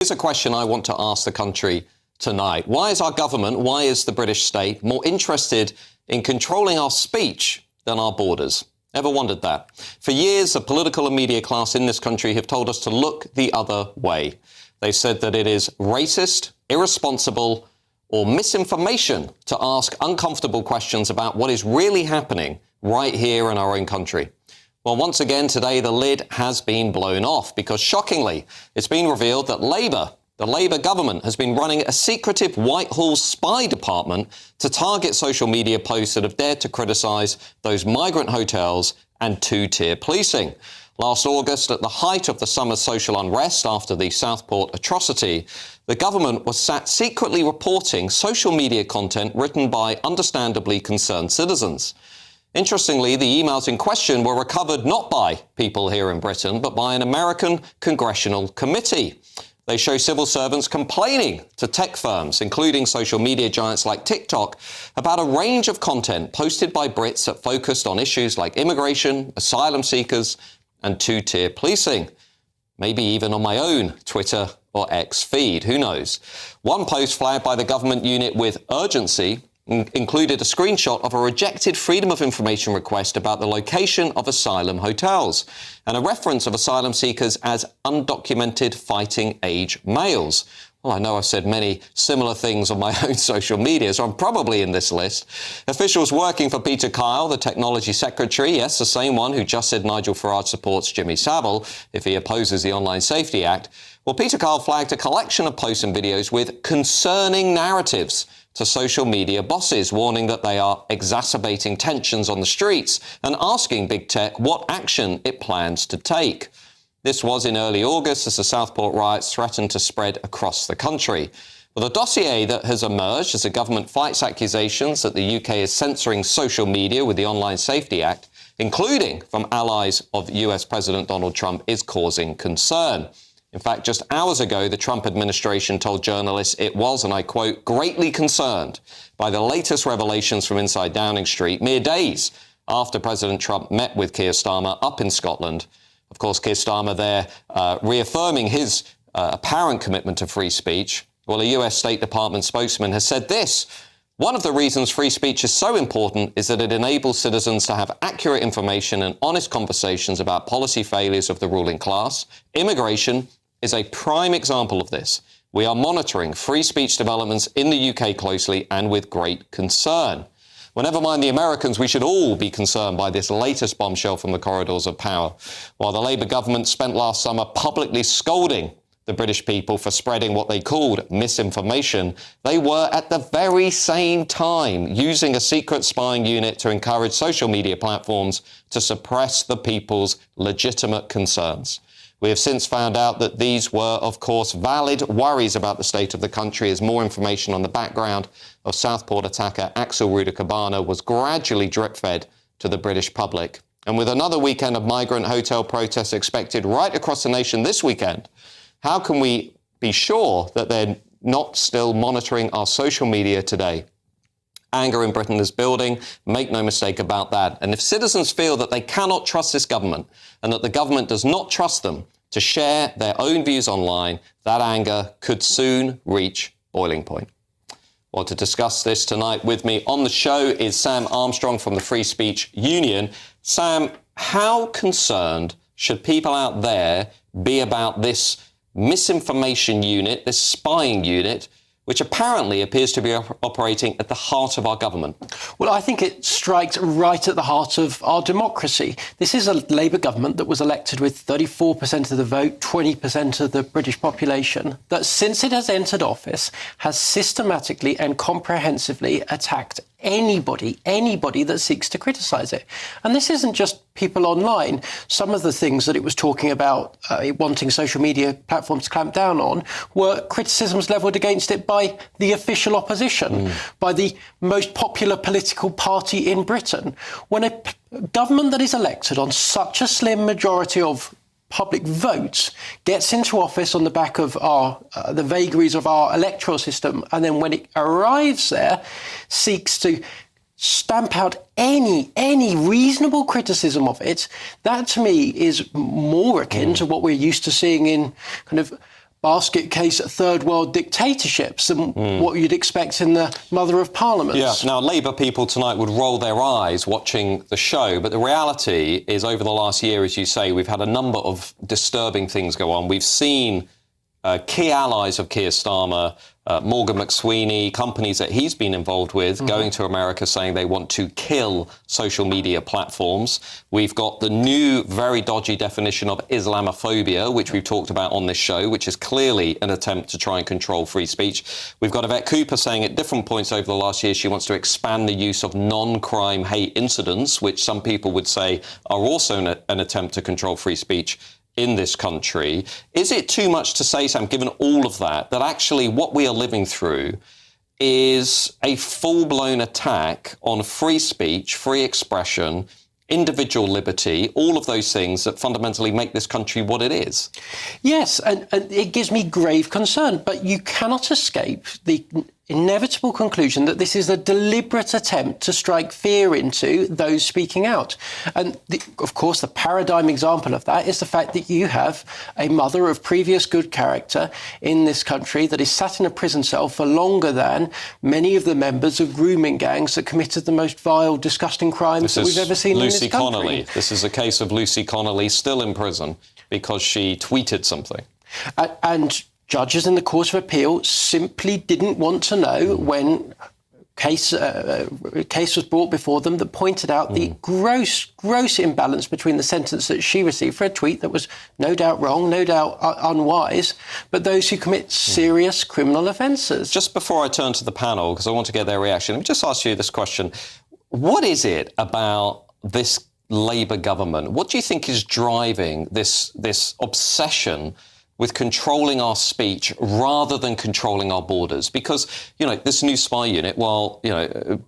Here's a question I want to ask the country tonight. Why is our government, why is the British state more interested in controlling our speech than our borders? Ever wondered that? For years, the political and media class in this country have told us to look the other way. They said that it is racist, irresponsible, or misinformation to ask uncomfortable questions about what is really happening right here in our own country. Well, once again today, the lid has been blown off because, shockingly, it's been revealed that the Labour government, has been running a secretive Whitehall spy department to target social media posts that have dared to criticise those migrant hotels and two-tier policing. Last August, at the height of the summer's social unrest after the Southport atrocity, the government was sat secretly reporting social media content written by understandably concerned citizens. Interestingly, the emails in question were recovered not by people here in Britain, but by an American congressional committee. They show civil servants complaining to tech firms, including social media giants like TikTok, about a range of content posted by Brits that focused on issues like immigration, asylum seekers, and two-tier policing. Maybe even on my own Twitter or X feed, who knows? One post flagged by the government unit with urgency included a screenshot of a rejected Freedom of Information request about the location of asylum hotels and a reference of asylum seekers as undocumented fighting-age males. Well, I know I've said many similar things on my own social media, so I'm probably in this list. Officials working for Peter Keir, the technology secretary, yes, the same one who just said Nigel Farage supports Jimmy Savile if he opposes the Online Safety Act. Well, Peter Keir flagged a collection of posts and videos with concerning narratives to social media bosses, warning that they are exacerbating tensions on the streets and asking big tech what action it plans to take. This was in early August as the Southport riots threatened to spread across the country. Well, the dossier that has emerged as the government fights accusations that the UK is censoring social media with the Online Safety Act, including from allies of US President Donald Trump, is causing concern. In fact, just hours ago, the Trump administration told journalists it was, and I quote, greatly concerned by the latest revelations from inside Downing Street, mere days after President Trump met with Keir Starmer up in Scotland. Of course, Keir Starmer there reaffirming his apparent commitment to free speech. Well, a US State Department spokesman has said this: one of the reasons free speech is so important is that it enables citizens to have accurate information and honest conversations about policy failures of the ruling class. Immigration is a prime example of this. We are monitoring free speech developments in the UK closely and with great concern. Well, never mind the Americans, we should all be concerned by this latest bombshell from the corridors of power. While the Labour government spent last summer publicly scolding the British people for spreading what they called misinformation, they were at the very same time using a secret spying unit to encourage social media platforms to suppress the people's legitimate concerns. We have since found out that these were, of course, valid worries about the state of the country as more information on the background of Southport attacker Axel Ruda-Cabana was gradually drip-fed to the British public. And with another weekend of migrant hotel protests expected right across the nation this weekend, how can we be sure that they're not still monitoring our social media today? Anger in Britain is building, make no mistake about that. And if citizens feel that they cannot trust this government and that the government does not trust them to share their own views online, that anger could soon reach boiling point. Well, to discuss this tonight with me on the show is Sam Armstrong from the Free Speech Union. Sam, how concerned should people out there be about this misinformation unit, this spying unit, which apparently appears to be operating at the heart of our government? Well, I think it strikes right at the heart of our democracy. This is a Labour government that was elected with 34% of the vote, 20% of the British population, that since it has entered office has systematically and comprehensively attacked anybody that seeks to criticise it. And this isn't just people online. Some of the things that it was talking about, wanting social media platforms to clamp down on, were criticisms levelled against it by the official opposition, by the most popular political party in Britain. When a government that is elected on such a slim majority of public votes gets into office on the back of the vagaries of our electoral system, and then when it arrives there, seeks to stamp out any reasonable criticism of it, that to me is more akin to what we're used to seeing in kind of basket case third world dictatorships and what you'd expect in the mother of parliaments. Yeah, now Labour people tonight would roll their eyes watching the show, but the reality is over the last year, as you say, we've had a number of disturbing things go on. We've seen key allies of Keir Starmer, Morgan McSweeney, companies that he's been involved with, going to America saying they want to kill social media platforms. We've got the new, very dodgy definition of Islamophobia, which we've talked about on this show, which is clearly an attempt to try and control free speech. We've got Yvette Cooper saying at different points over the last year she wants to expand the use of non-crime hate incidents, which some people would say are also an attempt to control free speech in this country. Is it too much to say, Sam, given all of that, that actually what we are living through is a full-blown attack on free speech, free expression, individual liberty, all of those things that fundamentally make this country what it is? Yes, and it gives me grave concern, but you cannot escape the inevitable conclusion that this is a deliberate attempt to strike fear into those speaking out. And of course, the paradigm example of that is the fact that you have a mother of previous good character in this country that is sat in a prison cell for longer than many of the members of grooming gangs that committed the most vile, disgusting crimes that we've ever seen in this country. Connolly. This is a case of Lucy Connolly still in prison because she tweeted something. And judges in the Court of Appeal simply didn't want to know when a case was brought before them that pointed out the gross imbalance between the sentence that she received for a tweet that was no doubt wrong, no doubt unwise, but those who commit serious criminal offences. Just before I turn to the panel, because I want to get their reaction, let me just ask you this question. What is it about this Labour government? What do you think is driving this obsession with controlling our speech rather than controlling our borders? Because, this new spy unit, while,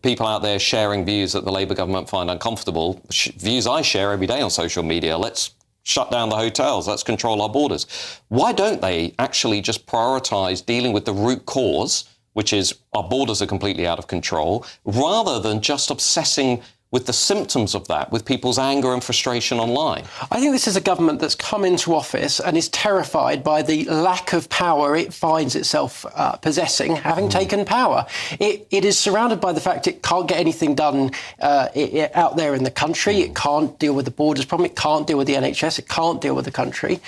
people out there sharing views that the Labour government find uncomfortable, views I share every day on social media, let's shut down the hotels, let's control our borders. Why don't they actually just prioritise dealing with the root cause, which is our borders are completely out of control, rather than just obsessing with the symptoms of that, with people's anger and frustration online? I think this is a government that's come into office and is terrified by the lack of power it finds itself possessing, having taken power. It is surrounded by the fact it can't get anything done out there in the country. It can't deal with the borders problem. It can't deal with the NHS. It can't deal with the country.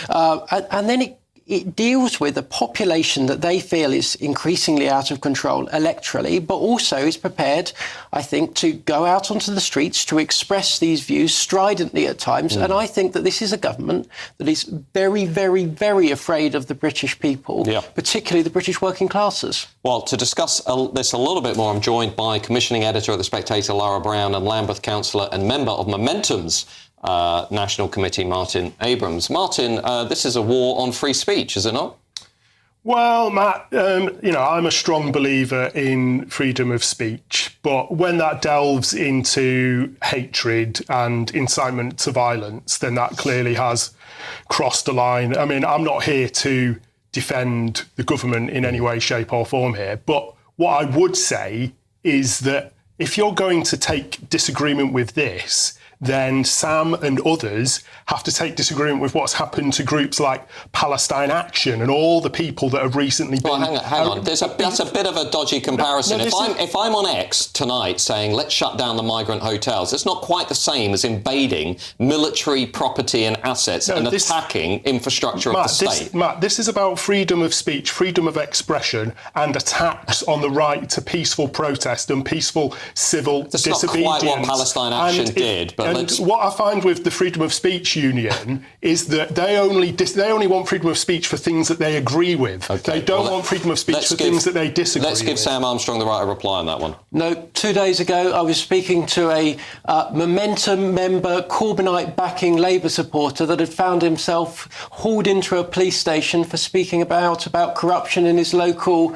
And then it deals with a population that they feel is increasingly out of control electorally, but also is prepared, I think, to go out onto the streets to express these views stridently at times. And I think that this is a government that is very, very, very afraid of the British people, particularly the British working classes. Well, to discuss this a little bit more, I'm joined by commissioning editor at The Spectator, Lara Brown, and Lambeth councillor and member of Momentum's National Committee, Martin Abrams. Martin, this is a war on free speech, is it not? Well, Matt, I'm a strong believer in freedom of speech, but when that delves into hatred and incitement to violence, then that clearly has crossed a line. I mean, I'm not here to defend the government in any way, shape or form here, but what I would say is that if you're going to take disagreement with this, then Sam and others have to take disagreement with what's happened to groups like Palestine Action and all the people that have recently been... Well, hang on. That's a bit of a dodgy comparison. If I'm on X tonight saying, let's shut down the migrant hotels, it's not quite the same as invading military property and assets and attacking infrastructure of the state. Matt, this is about freedom of speech, freedom of expression, and attacks on the right to peaceful protest and peaceful civil disobedience. That's not quite what Palestine Action did, but what I find with the Freedom of Speech Union is that they only want freedom of speech for things that they agree with. Okay. They don't want freedom of speech for things that they disagree with. Let's give Sam Armstrong the right to reply on that one. No, 2 days ago I was speaking to a Momentum member, Corbynite backing Labour supporter that had found himself hauled into a police station for speaking about corruption in his local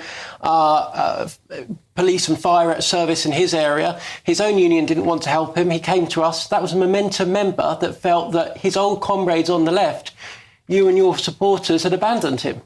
police and fire service in his area. His own union didn't want to help him. He came to us. That was a Momentum member that felt that his old comrades on the left, you and your supporters, had abandoned him.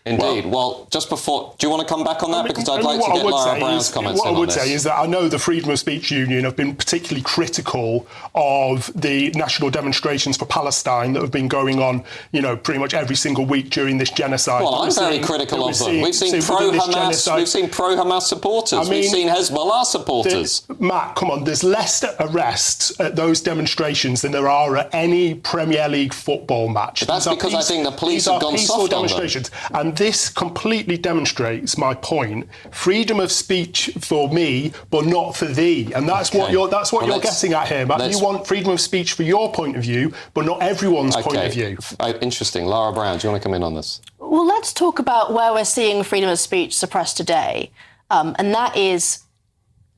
Indeed. Well, just before, do you want to come back on that? Because I'd like to get Lara Brown's comments on this. What I would say is that I know the Freedom of Speech Union have been particularly critical of the national demonstrations for Palestine that have been going on, pretty much every single week during this genocide. Well, I'm very critical of them. We've seen pro-Hamas supporters. We've seen Hezbollah supporters. Matt, come on, there's less arrests at those demonstrations than there are at any Premier League football match. But that's because I think the police have gone soft on them. And this completely demonstrates my point. Freedom of speech for me, but not for thee. And that's what you're getting at here, Matt. You want freedom of speech for your point of view, but not everyone's point of view. Interesting. Lara Brown, do you want to come in on this? Well, let's talk about where we're seeing freedom of speech suppressed today. And that is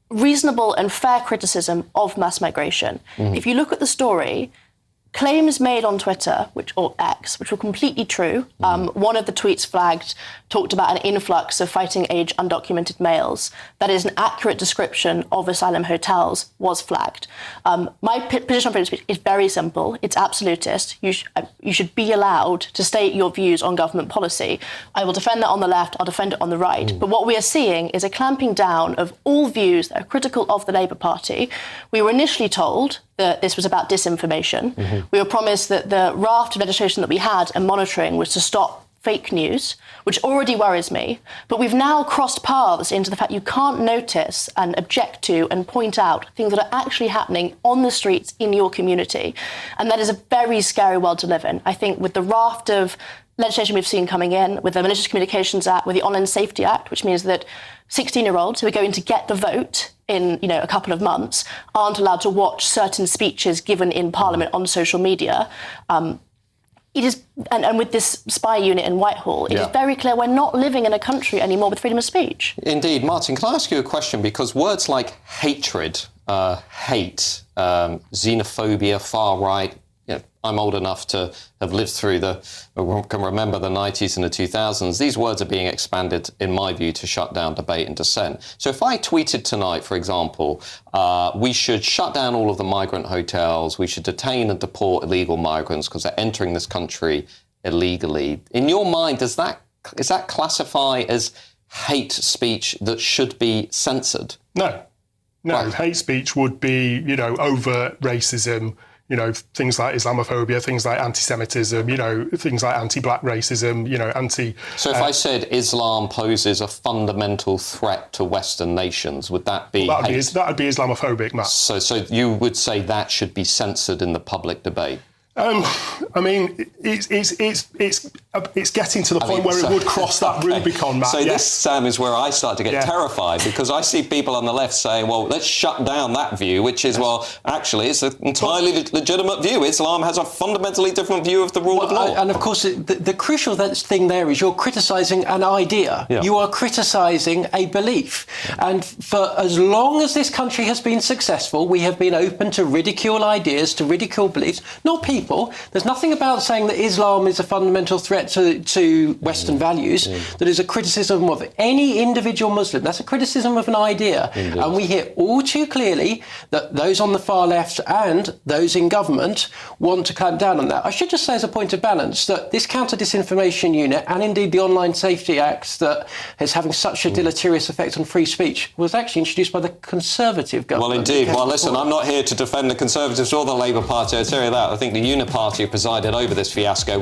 reasonable and fair criticism of mass migration. If you look at the story, claims made on Twitter, or X, which were completely true. One of the tweets flagged talked about an influx of fighting-age undocumented males. That is an accurate description of asylum hotels, was flagged. My position on freedom of speech is very simple. It's absolutist. You should be allowed to state your views on government policy. I will defend that on the left, I'll defend it on the right. But what we are seeing is a clamping down of all views that are critical of the Labour Party. We were initially told that this was about disinformation. We were promised that the raft of legislation that we had and monitoring was to stop fake news, which already worries me. But we've now crossed paths into the fact you can't notice and object to and point out things that are actually happening on the streets in your community. And that is a very scary world to live in. I think with the raft of legislation we've seen coming in, with the Malicious Communications Act, with the Online Safety Act, which means that 16-year-olds who are going to get the vote in a couple of months aren't allowed to watch certain speeches given in Parliament on social media. It is, and with this spy unit in Whitehall, it is very clear we're not living in a country anymore with freedom of speech. Indeed. Martin, can I ask you a question? Because words like hatred, hate, xenophobia, far right, I'm old enough to have lived through can remember the 90s and the 2000s. These words are being expanded, in my view, to shut down debate and dissent. So if I tweeted tonight, for example, we should shut down all of the migrant hotels, we should detain and deport illegal migrants because they're entering this country illegally. In your mind, does that classify as hate speech that should be censored? No. Right. Hate speech would be, overt racism, things like Islamophobia, things like anti-Semitism, things like anti-black racism, So if I said Islam poses a fundamental threat to Western nations, would that be hate? That would be Islamophobic, Matt. So you would say that should be censored in the public debate? It's getting to the point where it would cross that Rubicon, Matt. So this, Sam, is where I start to get terrified, because I see people on the left saying, well, let's shut down that view, which is, well, actually, it's an entirely legitimate view. Islam has a fundamentally different view of the rule of law. And, of course, the crucial thing there is you're criticising an idea. Yeah. You are criticising a belief. And for as long as this country has been successful, we have been open to ridicule ideas, to ridicule beliefs, not people. There's nothing about saying that Islam is a fundamental threat to Western values that is a criticism of any individual Muslim. That's a criticism of an idea. Indeed. And we hear all too clearly that those on the far left and those in government want to clamp down on that. I should just say as a point of balance that this counter-disinformation unit and indeed the Online Safety Act that is having such a deleterious effect on free speech was actually introduced by the Conservative government. Well, indeed. Well, listen, I'm not here to defend the Conservatives or the Labour Party. I tell you that. I think the Party who presided over this fiasco